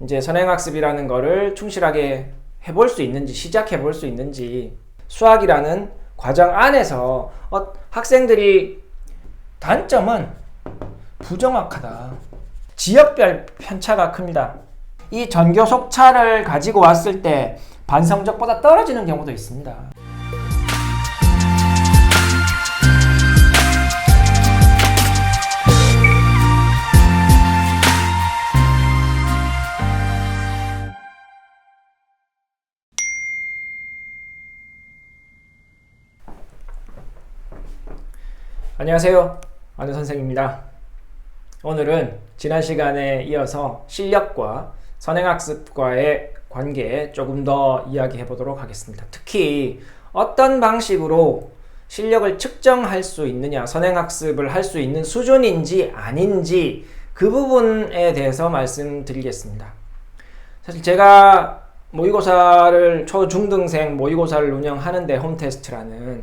이제 선행학습이라는 거를 충실하게 해볼 수 있는지, 시작해 볼 수 있는지, 수학이라는 과정 안에서 학생들이 단점은 부정확하다. 지역별 편차가 큽니다. 이 전교 속차를 가지고 왔을 때 반성적보다 떨어지는 경우도 있습니다. 안녕하세요. 안우 선생입니다. 오늘은 지난 시간에 이어서 실력과 선행학습과의 관계에 조금 더 이야기해 보도록 하겠습니다. 특히 어떤 방식으로 실력을 측정할 수 있느냐, 선행학습을 할 수 있는 수준인지 아닌지 그 부분에 대해서 말씀드리겠습니다. 사실 제가 모의고사를 초중등생 모의고사를 운영하는데 홈테스트라는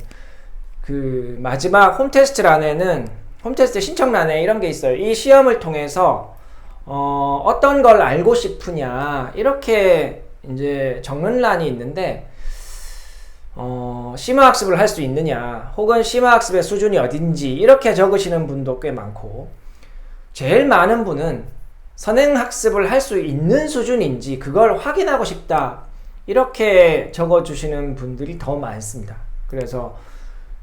그 마지막 홈테스트란에는 홈테스트 신청란에 이런 게 있어요. 이 시험을 통해서 어떤 걸 알고 싶으냐 이렇게 이제 적는 란이 있는데 심화학습을 할 수 있느냐 혹은 심화학습의 수준이 어딘지 이렇게 적으시는 분도 꽤 많고, 제일 많은 분은 선행학습을 할 수 있는 수준인지 그걸 확인하고 싶다 이렇게 적어주시는 분들이 더 많습니다. 그래서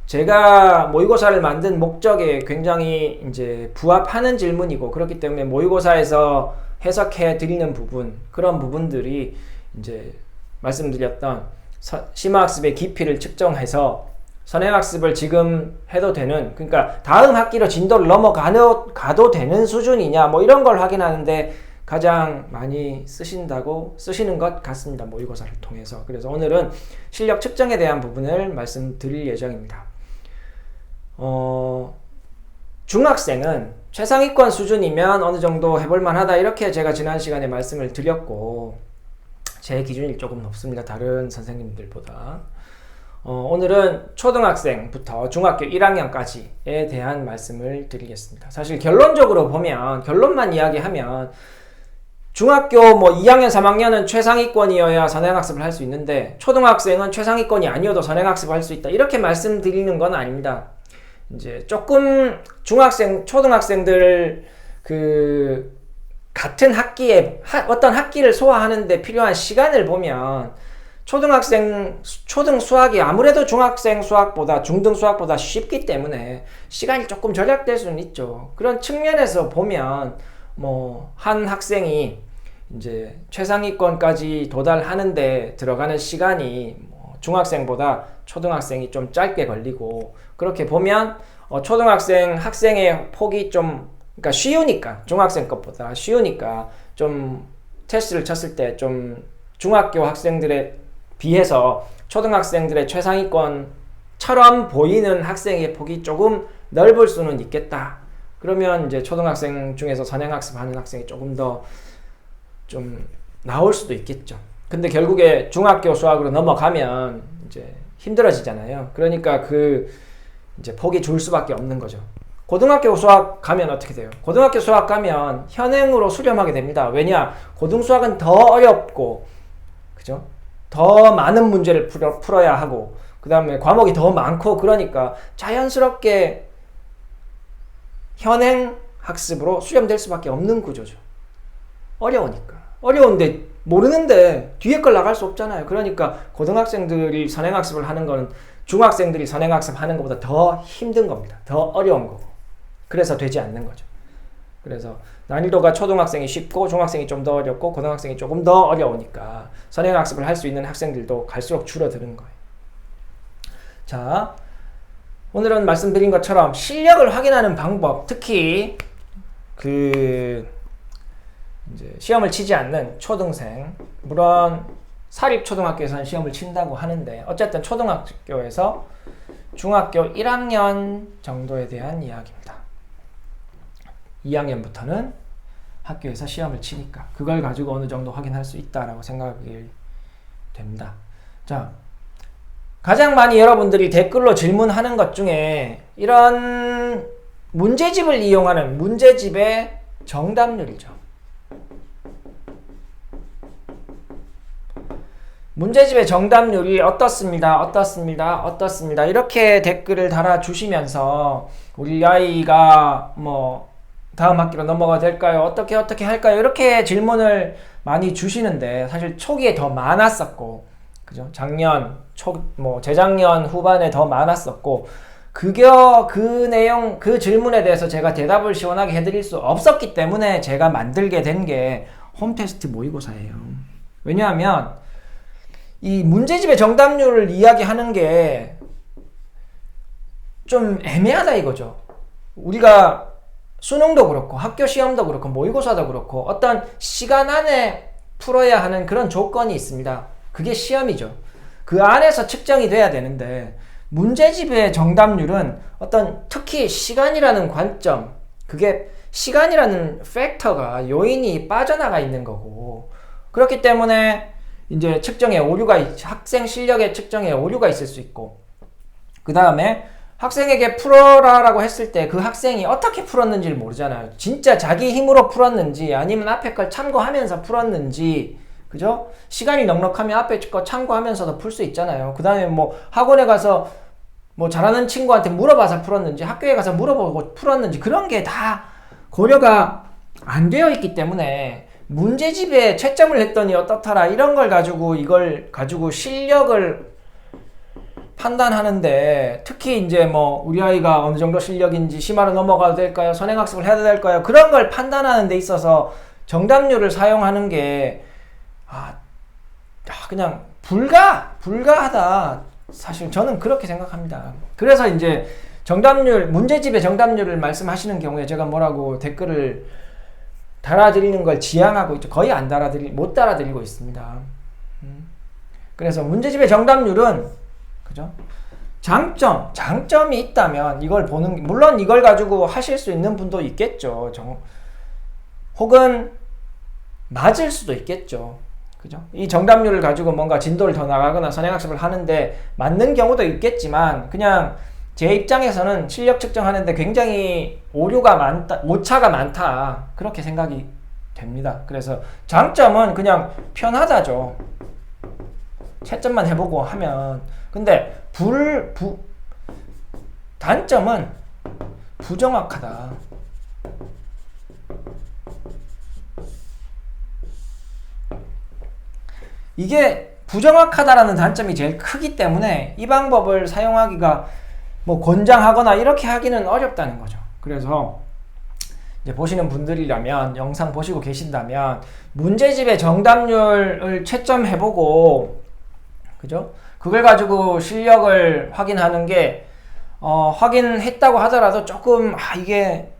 제가 모의고사를 만든 목적에 굉장히 이제 부합하는 질문이고, 그렇기 때문에 모의고사에서 해석해 드리는 부분, 그런 부분들이 이제 말씀드렸던 심화학습의 깊이를 측정해서 선행학습을 지금 해도 되는, 그러니까 다음 학기로 진도를 넘어가도 되는 수준이냐 뭐 이런 걸 확인하는데 가장 많이 쓰시는 것 같습니다. 모의고사를 통해서. 그래서 오늘은 실력 측정에 대한 부분을 말씀드릴 예정입니다. 중학생은 최상위권 수준이면 어느 정도 해볼 만하다 이렇게 제가 지난 시간에 말씀을 드렸고, 제 기준이 조금 높습니다. 다른 선생님들보다. 오늘은 초등학생부터 중학교 1학년까지에 대한 말씀을 드리겠습니다. 사실 결론적으로 보면, 결론만 이야기하면 중학교 뭐 2학년, 3학년은 최상위권이어야 선행학습을 할 수 있는데 초등학생은 최상위권이 아니어도 선행학습을 할 수 있다 이렇게 말씀드리는 건 아닙니다. 이제 조금 초등학생들 그 같은 학기에 어떤 학기를 소화하는데 필요한 시간을 보면 초등 수학이 아무래도 중학생 수학보다 중등 수학보다 쉽기 때문에 시간이 조금 절약될 수는 있죠. 그런 측면에서 보면 뭐 한 학생이 이제 최상위권까지 도달하는데 들어가는 시간이 중학생보다 초등학생이 좀 짧게 걸리고, 그렇게 보면 학생의 폭이 좀, 그러니까 쉬우니까, 중학생 것보다 쉬우니까 좀 테스트를 쳤을 때 좀 중학교 학생들에 비해서 초등학생들의 최상위권처럼 보이는 학생의 폭이 조금 넓을 수는 있겠다. 그러면 이제 초등학생 중에서 선행학습하는 학생이 조금 더 좀 나올 수도 있겠죠. 근데 결국에 중학교 수학으로 넘어가면 이제 힘들어지잖아요. 그러니까 이제 폭이 줄 수밖에 없는 거죠. 고등학교 수학 가면 어떻게 돼요? 고등학교 수학 가면 현행으로 수렴하게 됩니다. 왜냐? 고등 수학은 더 어렵고, 그죠? 더 많은 문제를 풀어야 하고, 그 다음에 과목이 더 많고, 그러니까 자연스럽게 현행 학습으로 수렴될 수밖에 없는 구조죠. 어려우니까. 어려운데 모르는데 뒤에 걸 나갈 수 없잖아요. 그러니까 고등학생들이 선행학습을 하는 거는 중학생들이 선행학습 하는 것보다 더 힘든 겁니다. 더 어려운 거고. 그래서 되지 않는 거죠. 그래서 난이도가 초등학생이 쉽고 중학생이 좀 더 어렵고 고등학생이 조금 더 어려우니까 선행학습을 할 수 있는 학생들도 갈수록 줄어드는 거예요. 자, 오늘은 말씀드린 것처럼 실력을 확인하는 방법, 특히 이제 시험을 치지 않는 초등생, 물론 사립초등학교에서는 시험을 친다고 하는데 어쨌든 초등학교에서 중학교 1학년 정도에 대한 이야기입니다. 2학년부터는 학교에서 시험을 치니까 그걸 가지고 어느 정도 확인할 수 있다라고 생각이 됩니다. 자, 가장 많이 여러분들이 댓글로 질문하는 것 중에 이런 문제집을 이용하는 문제집의 정답률이죠. 문제집의 정답률이 어떻습니다. 어떻습니다. 어떻습니다. 이렇게 댓글을 달아주시면서 우리 아이가 뭐 다음 학기로 넘어가 될까요? 어떻게 할까요? 이렇게 질문을 많이 주시는데 사실 초기에 더 많았었고, 그죠? 재작년 후반에 더 많았었고, 그 내용, 그 질문에 대해서 제가 대답을 시원하게 해드릴 수 없었기 때문에 제가 만들게 된 게 홈테스트 모의고사예요. 왜냐하면 이 문제집의 정답률을 이야기하는 게 좀 애매하다 이거죠. 우리가 수능도 그렇고 학교 시험도 그렇고 모의고사도 그렇고 어떤 시간 안에 풀어야 하는 그런 조건이 있습니다. 그게 시험이죠. 그 안에서 측정이 돼야 되는데 문제집의 정답률은 어떤 특히 시간이라는 관점, 그게 시간이라는 팩터가 요인이 빠져나가 있는 거고, 그렇기 때문에 이제 학생 실력의 측정에 오류가 있을 수 있고, 그 다음에 학생에게 풀어라라고 했을 때 그 학생이 어떻게 풀었는지를 모르잖아요. 진짜 자기 힘으로 풀었는지 아니면 앞에 걸 참고하면서 풀었는지, 그죠? 시간이 넉넉하면 앞에 거 참고하면서도 풀 수 있잖아요. 그 다음에 뭐 학원에 가서 뭐 잘하는 친구한테 물어봐서 풀었는지 학교에 가서 물어보고 풀었는지 그런 게 다 고려가 안 되어 있기 때문에 문제집에 채점을 했더니 어떻더라 이런 걸 가지고 이걸 가지고 실력을 판단하는데, 특히 이제 뭐 우리 아이가 어느 정도 실력인지 심화로 넘어가도 될까요? 선행학습을 해야 될까요? 그런 걸 판단하는 데 있어서 정답률을 사용하는 게 그냥 불가하다. 사실 저는 그렇게 생각합니다. 그래서 이제 문제집의 정답률을 말씀하시는 경우에 제가 뭐라고 댓글을 달아드리는 걸 지양하고 있죠. 거의 못 달아드리고 있습니다. 그래서 문제집의 정답률은, 그죠? 장점이 있다면 이걸 물론 이걸 가지고 하실 수 있는 분도 있겠죠. 혹은 맞을 수도 있겠죠. 그죠? 이 정답률을 가지고 뭔가 진도를 더 나가거나 선행학습을 하는데 맞는 경우도 있겠지만, 그냥 제 입장에서는 실력 측정하는데 굉장히 오차가 많다. 그렇게 생각이 됩니다. 그래서 장점은 그냥 편하다죠. 채점만 해보고 하면. 근데 단점은 부정확하다. 이게 부정확하다라는 단점이 제일 크기 때문에 이 방법을 사용하기가 뭐 권장하거나 이렇게 하기는 어렵다는 거죠. 그래서 이제 보시는 분들이라면, 영상 보시고 계신다면 문제집의 정답률을 채점해보고, 그죠? 그걸 가지고 실력을 확인하는 게 확인했다고 하더라도 조금 이게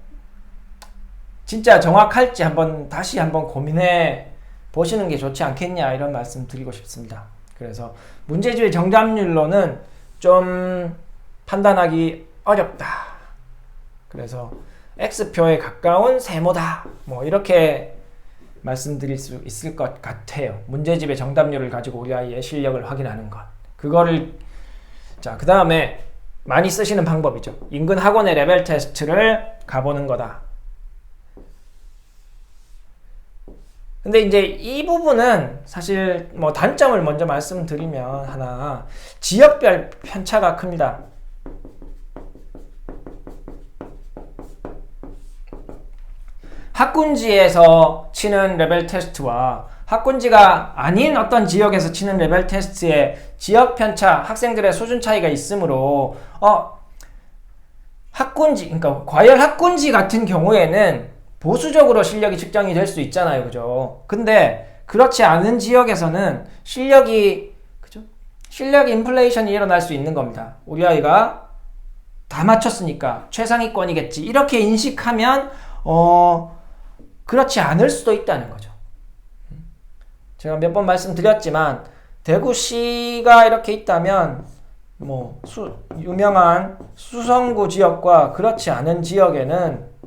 진짜 정확할지 다시 한번 고민해 보시는 게 좋지 않겠냐, 이런 말씀 드리고 싶습니다. 그래서 문제집의 정답률로는 좀 판단하기 어렵다. 그래서 X표에 가까운 세모다. 뭐 이렇게 말씀드릴 수 있을 것 같아요. 문제집의 정답률을 가지고 우리 아이의 실력을 확인하는 것. 그 다음에 많이 쓰시는 방법이죠. 인근 학원의 레벨 테스트를 가보는 거다. 근데 이제 이 부분은 사실 뭐 단점을 먼저 말씀드리면 지역별 편차가 큽니다. 학군지에서 치는 레벨 테스트와 학군지가 아닌 어떤 지역에서 치는 레벨 테스트의 지역 편차, 학생들의 수준 차이가 있으므로 그러니까 과열 학군지 같은 경우에는 보수적으로 실력이 측정이 될 수 있잖아요. 그죠? 근데 그렇지 않은 지역에서는 실력 인플레이션이 일어날 수 있는 겁니다. 우리 아이가 다 맞췄으니까 최상위권이겠지. 이렇게 인식하면 그렇지 않을 수도 있다는 거죠. 제가 몇 번 말씀드렸지만 대구시가 이렇게 있다면 뭐 유명한 수성구 지역과 그렇지 않은 지역에는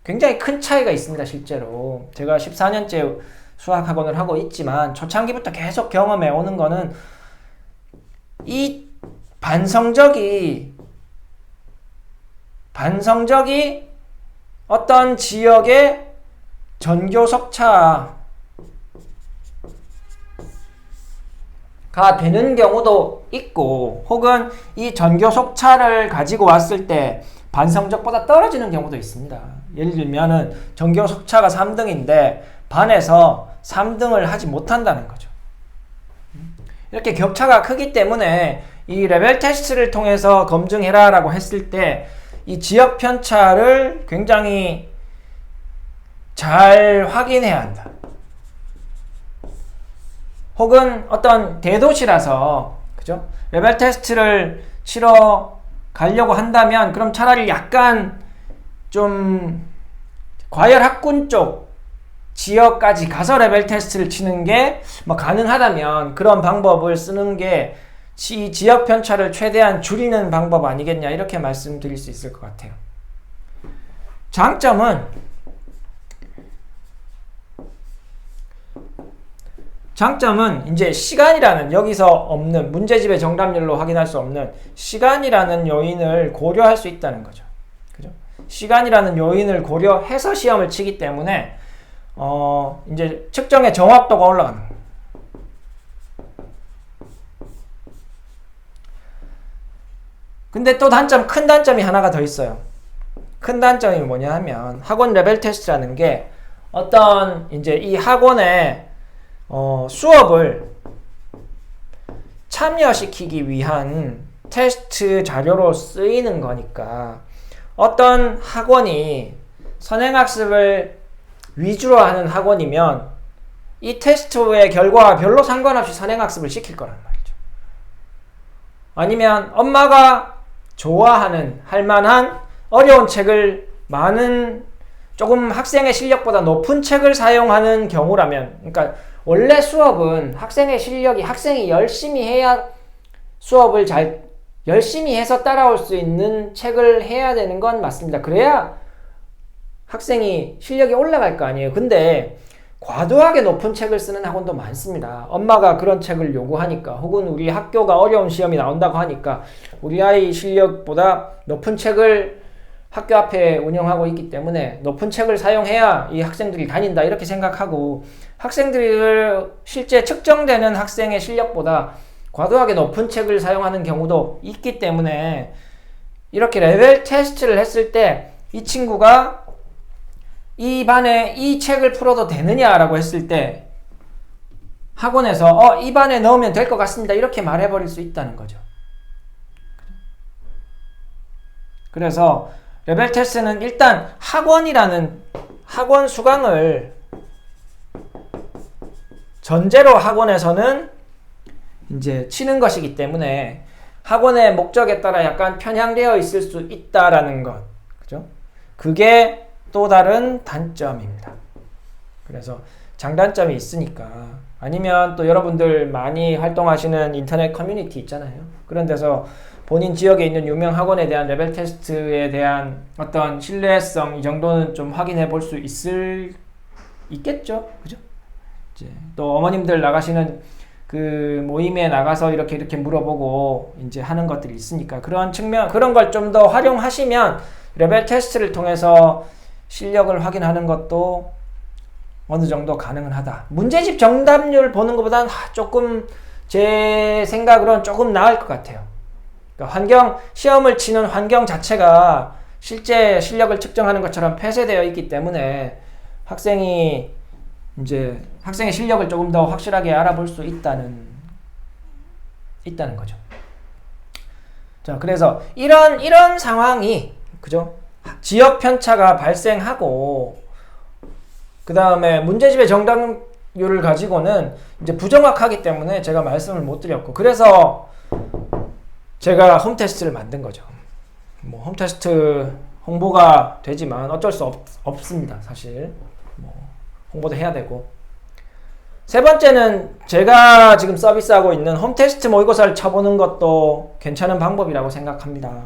굉장히 큰 차이가 있습니다. 실제로 제가 14년째 수학학원을 하고 있지만 초창기부터 계속 경험해 오는 거는 이 반성적이 어떤 지역의 전교 석차 되는 경우도 있고, 혹은 이 전교 속차를 가지고 왔을 때 반 성적보다 떨어지는 경우도 있습니다. 예를 들면은 전교 속차가 3등인데 반에서 3등을 하지 못한다는 거죠. 이렇게 격차가 크기 때문에 이 레벨 테스트를 통해서 검증해라 라고 했을 때 이 지역 편차를 굉장히 잘 확인해야 한다. 혹은 어떤 대도시라서, 그죠? 레벨 테스트를 치러 가려고 한다면 그럼 차라리 약간 좀 과열학군 쪽 지역까지 가서 레벨 테스트를 치는 게 뭐 가능하다면 그런 방법을 쓰는 게 지역 편차를 최대한 줄이는 방법 아니겠냐, 이렇게 말씀드릴 수 있을 것 같아요. 장점은 이제 시간이라는, 여기서 없는, 문제집의 정답률로 확인할 수 없는 시간이라는 요인을 고려할 수 있다는 거죠. 그죠? 시간이라는 요인을 고려해서 시험을 치기 때문에 이제 측정의 정확도가 올라가는 거예요. 근데 또 큰 단점이 하나가 더 있어요. 큰 단점이 뭐냐 하면, 학원 레벨 테스트라는 게 어떤 이제 이 학원의 수업을 참여시키기 위한 테스트 자료로 쓰이는 거니까, 어떤 학원이 선행학습을 위주로 하는 학원이면 이 테스트의 결과와 별로 상관없이 선행학습을 시킬 거란 말이죠. 아니면 엄마가 좋아하는, 할만한 어려운 책을 조금 학생의 실력보다 높은 책을 사용하는 경우라면, 그러니까 원래 수업은 학생의 실력이, 학생이 열심히 해야 수업을 열심히 해서 따라올 수 있는 책을 해야 되는 건 맞습니다. 그래야 학생이 실력이 올라갈 거 아니에요. 근데 과도하게 높은 책을 쓰는 학원도 많습니다. 엄마가 그런 책을 요구하니까, 혹은 우리 학교가 어려운 시험이 나온다고 하니까 우리 아이 실력보다 높은 책을 학교 앞에 운영하고 있기 때문에 높은 책을 사용해야 이 학생들이 다닌다, 이렇게 생각하고, 학생들이 실제 측정되는 학생의 실력보다 과도하게 높은 책을 사용하는 경우도 있기 때문에, 이렇게 레벨 테스트를 했을 때 이 친구가 이 반에 이 책을 풀어도 되느냐라고 했을 때 학원에서 이 반에 넣으면 될 것 같습니다, 이렇게 말해버릴 수 있다는 거죠. 그래서 레벨 테스트는 일단 학원 수강을 전제로 학원에서는 이제 치는 것이기 때문에 학원의 목적에 따라 약간 편향되어 있을 수 있다라는 것, 그죠? 그게 또 다른 단점입니다. 그래서 장단점이 있으니까, 아니면 또 여러분들 많이 활동하시는 인터넷 커뮤니티 있잖아요. 그런 데서 본인 지역에 있는 유명 학원에 대한 레벨 테스트에 대한 어떤 신뢰성, 이 정도는 좀 확인해 볼 수 있겠죠? 그죠? 이제 또 어머님들 나가시는 그 모임에 나가서 이렇게 물어보고 이제 하는 것들이 있으니까, 그런 걸 좀 더 활용하시면 레벨 테스트를 통해서 실력을 확인하는 것도 어느 정도 가능은 하다. 문제집 정답률 보는 것보다는 조금, 제 생각으로는 조금 나을 것 같아요. 그러니까 시험을 치는 환경 자체가 실제 실력을 측정하는 것처럼 폐쇄되어 있기 때문에 학생의 실력을 조금 더 확실하게 알아볼 수 있다는 거죠. 자, 그래서 이런 상황이, 그죠? 지역 편차가 발생하고, 그 다음에 문제집의 정답률을 가지고는 이제 부정확하기 때문에 제가 말씀을 못 드렸고, 그래서 제가 홈테스트를 만든 거죠. 뭐 홈테스트 홍보가 되지만 어쩔 수 없습니다, 사실. 홍보도 해야 되고. 세 번째는 제가 지금 서비스하고 있는 홈테스트 모의고사를 쳐보는 것도 괜찮은 방법이라고 생각합니다.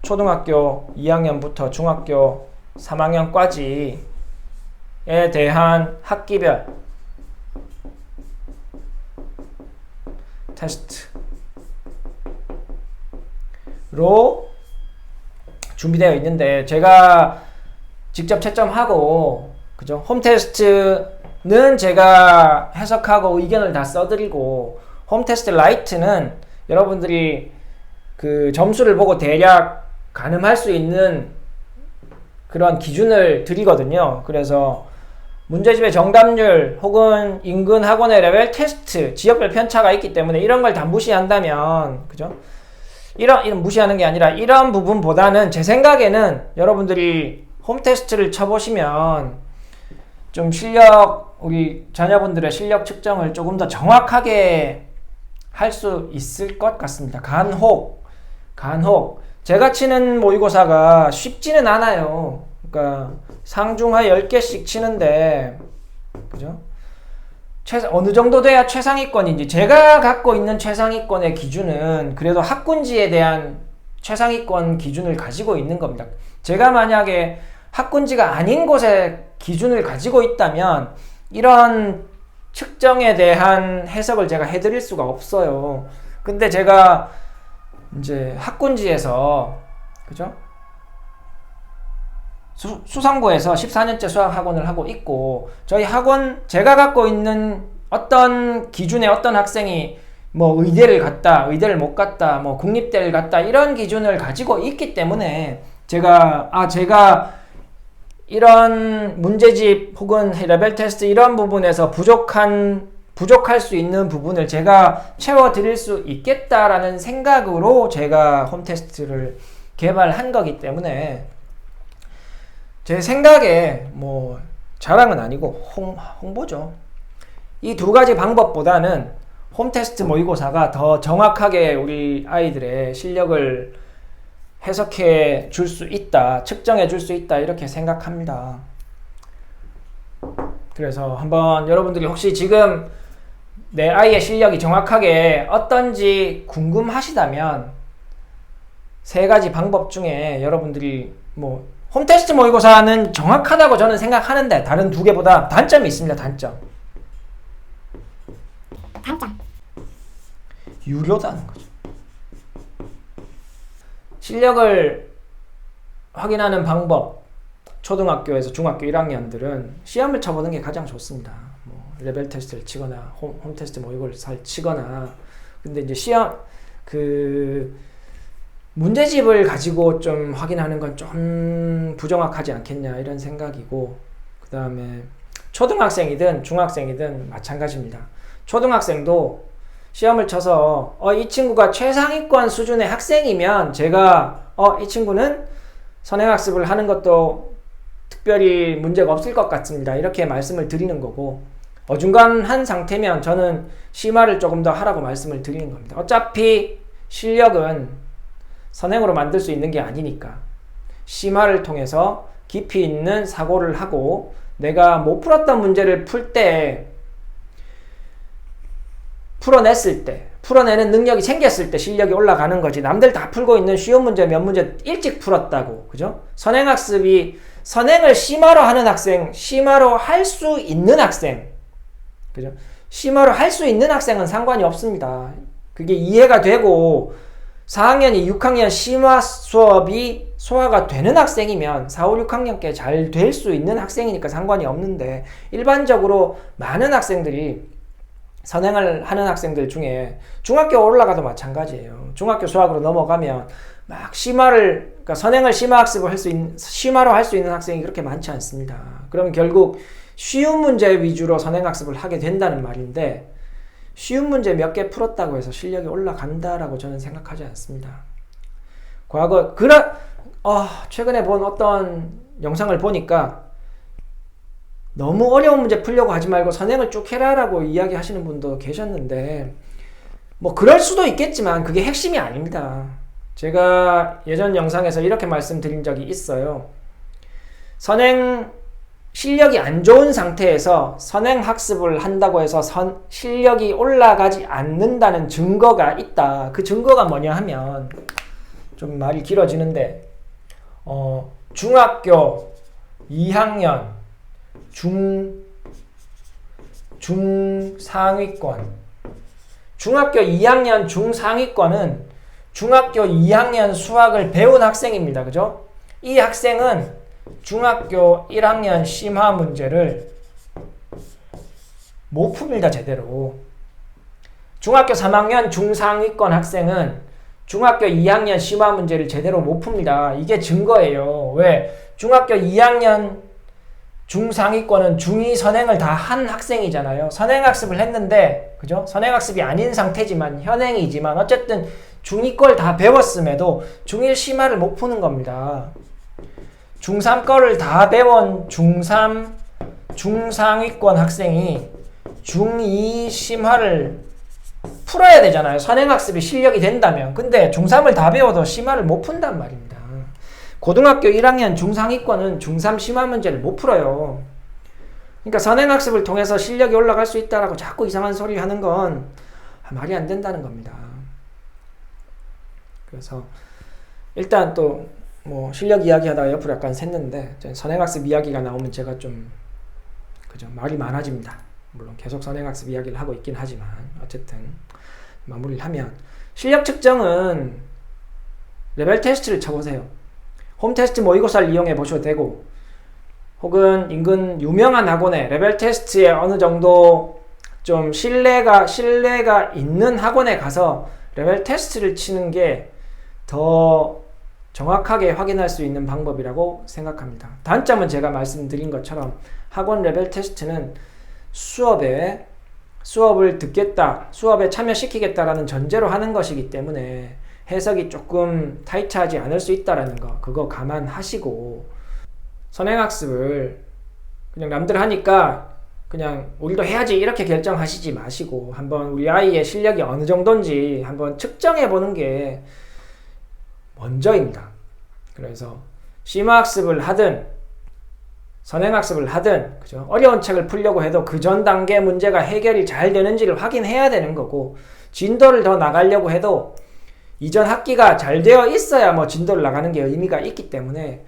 초등학교 2학년부터 중학교 3학년까지에 대한 학기별 테스트로 준비되어 있는데, 제가 직접 채점하고, 그죠? 홈테스트는 제가 해석하고 의견을 다 써드리고, 홈테스트 라이트는 여러분들이 그 점수를 보고 대략 가늠할 수 있는 그런 기준을 드리거든요. 그래서 문제집의 정답률 혹은 인근 학원의 레벨 테스트, 지역별 편차가 있기 때문에 이런 걸 다 무시한다면, 그죠? 이런 무시하는 게 아니라 이런 부분보다는 제 생각에는 여러분들이 홈테스트를 쳐보시면 좀 우리 자녀분들의 실력 측정을 조금 더 정확하게 할 수 있을 것 같습니다. 간혹. 제가 치는 모의고사가 쉽지는 않아요. 그러니까 상중하 10개씩 치는데, 그죠? 어느 정도 돼야 최상위권인지, 제가 갖고 있는 최상위권의 기준은 그래도 학군지에 대한 최상위권 기준을 가지고 있는 겁니다. 제가 만약에 학군지가 아닌 곳에 기준을 가지고 있다면 이런 측정에 대한 해석을 제가 해드릴 수가 없어요. 근데 제가 이제 학군지에서, 그죠? 수성고에서 14년째 수학학원을 하고 있고, 저희 학원, 제가 갖고 있는 어떤 기준에 어떤 학생이 뭐 의대를 갔다, 의대를 못 갔다, 뭐 국립대를 갔다, 이런 기준을 가지고 있기 때문에 제가 이런 문제집 혹은 레벨 테스트 이런 부분에서 부족할 수 있는 부분을 제가 채워드릴 수 있겠다라는 생각으로 제가 홈테스트를 개발한 거기 때문에 제 생각에 뭐 자랑은 아니고 홍보죠. 이 두 가지 방법보다는 홈테스트 모의고사가 더 정확하게 우리 아이들의 실력을 해석해 줄 수 있다, 측정해 줄 수 있다, 이렇게 생각합니다. 그래서 한번 여러분들이 혹시 지금 내 아이의 실력이 정확하게 어떤지 궁금하시다면 세 가지 방법 중에 여러분들이 뭐 홈테스트 모의고사는 정확하다고 저는 생각하는데 다른 두 개보다 단점이 있습니다. 단점. 유료다는 거죠. 실력을 확인하는 방법, 초등학교에서 중학교 1학년들은 시험을 쳐보는 게 가장 좋습니다. 뭐 레벨 테스트를 치거나 홈테스트 모의고사를 치거나. 근데 이제 문제집을 가지고 좀 확인하는 건 좀 부정확하지 않겠냐, 이런 생각이고, 그 다음에 초등학생이든 중학생이든 마찬가지입니다. 초등학생도 시험을 쳐서 이 친구가 최상위권 수준의 학생이면 제가 이 친구는 선행학습을 하는 것도 특별히 문제가 없을 것 같습니다, 이렇게 말씀을 드리는 거고, 어중간한 상태면 저는 심화를 조금 더 하라고 말씀을 드리는 겁니다. 어차피 실력은 선행으로 만들 수 있는 게 아니니까 심화를 통해서 깊이 있는 사고를 하고, 내가 못 풀었던 문제를 풀어내는 능력이 생겼을 때 실력이 올라가는 거지. 남들 다 풀고 있는 쉬운 문제 몇 문제 일찍 풀었다고, 그죠? 선행을 심화로 하는 학생, 심화로 할 수 있는 학생, 그죠? 심화로 할 수 있는 학생은 상관이 없습니다. 그게 이해가 되고 4학년이 6학년 심화 수업이 소화가 되는 학생이면 4, 5, 6학년께 잘 될 수 있는 학생이니까 상관이 없는데, 일반적으로 많은 학생들이 선행을 하는 학생들 중에 중학교 올라가도 마찬가지예요. 중학교 수학으로 넘어가면 막 그러니까 선행을 심화로 할 수 있는 학생이 그렇게 많지 않습니다. 그러면 결국 쉬운 문제 위주로 선행학습을 하게 된다는 말인데, 쉬운 문제 몇 개 풀었다고 해서 실력이 올라간다라고 저는 생각하지 않습니다. 최근에 본 어떤 영상을 보니까 너무 어려운 문제 풀려고 하지 말고 선행을 쭉 해라라고 이야기하시는 분도 계셨는데, 뭐 그럴 수도 있겠지만 그게 핵심이 아닙니다. 제가 예전 영상에서 이렇게 말씀드린 적이 있어요. 실력이 안 좋은 상태에서 선행학습을 한다고 해서 실력이 올라가지 않는다는 증거가 있다. 그 증거가 뭐냐 하면, 좀 말이 길어지는데, 중학교 2학년 중상위권. 중학교 2학년 중상위권은 중학교 2학년 수학을 배운 학생입니다. 그죠? 이 학생은 중학교 1학년 심화 문제를 못 풉니다, 제대로. 중학교 3학년 중상위권 학생은 중학교 2학년 심화 문제를 제대로 못 풉니다. 이게 증거예요. 왜? 중학교 2학년 중상위권은 중2 선행을 다 한 학생이잖아요. 선행학습을 했는데, 그죠? 선행학습이 아닌 상태지만, 현행이지만, 어쨌든 중2 걸 다 배웠음에도 중1 심화를 못 푸는 겁니다. 중3 거를 다 배운 중3 중상위권 학생이 중2 심화를 풀어야 되잖아요. 선행학습이 실력이 된다면. 근데 중3을 다 배워도 심화를 못 푼단 말입니다. 고등학교 1학년 중상위권은 중3 심화 문제를 못 풀어요. 그러니까 선행학습을 통해서 실력이 올라갈 수 있다라고 자꾸 이상한 소리 하는 건 말이 안 된다는 겁니다. 그래서 일단 또 뭐 실력 이야기 하다가 옆으로 약간 샜는데, 선행학습 이야기가 나오면 제가 좀 그죠, 말이 많아집니다. 물론 계속 선행학습 이야기를 하고 있긴 하지만 어쨌든 마무리를 하면, 실력 측정은 레벨 테스트를 쳐보세요. 홈 테스트 모의고사를 이용해 보셔도 되고, 혹은 인근 유명한 학원에 레벨 테스트에 어느 정도 좀 신뢰가 있는 학원에 가서 레벨 테스트를 치는 게 더 정확하게 확인할 수 있는 방법이라고 생각합니다. 단점은 제가 말씀드린 것처럼 학원 레벨 테스트는 수업을 듣겠다, 수업에 참여시키겠다라는 전제로 하는 것이기 때문에 해석이 조금 타이트하지 않을 수 있다라는 거, 그거 감안하시고, 선행학습을 그냥 남들 하니까 그냥 우리도 해야지 이렇게 결정하시지 마시고, 한번 우리 아이의 실력이 어느 정도인지 한번 측정해 보는 게 먼저입니다. 그래서 심화학습을 하든 선행학습을 하든, 그죠? 어려운 책을 풀려고 해도 그 전 단계 문제가 해결이 잘 되는지를 확인해야 되는 거고, 진도를 더 나가려고 해도 이전 학기가 잘 되어 있어야 뭐 진도를 나가는 게 의미가 있기 때문에,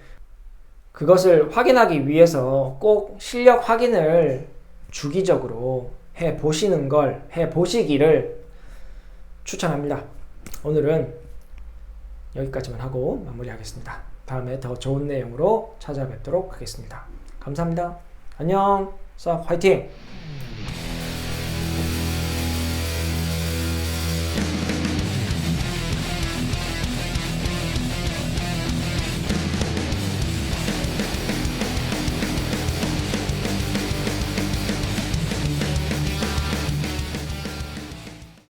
그것을 확인하기 위해서 꼭 실력 확인을 주기적으로 해 보시기를 추천합니다. 오늘은 여기까지만 하고 마무리하겠습니다. 다음에 더 좋은 내용으로 찾아뵙도록 하겠습니다. 감사합니다. 안녕. 수학 화이팅!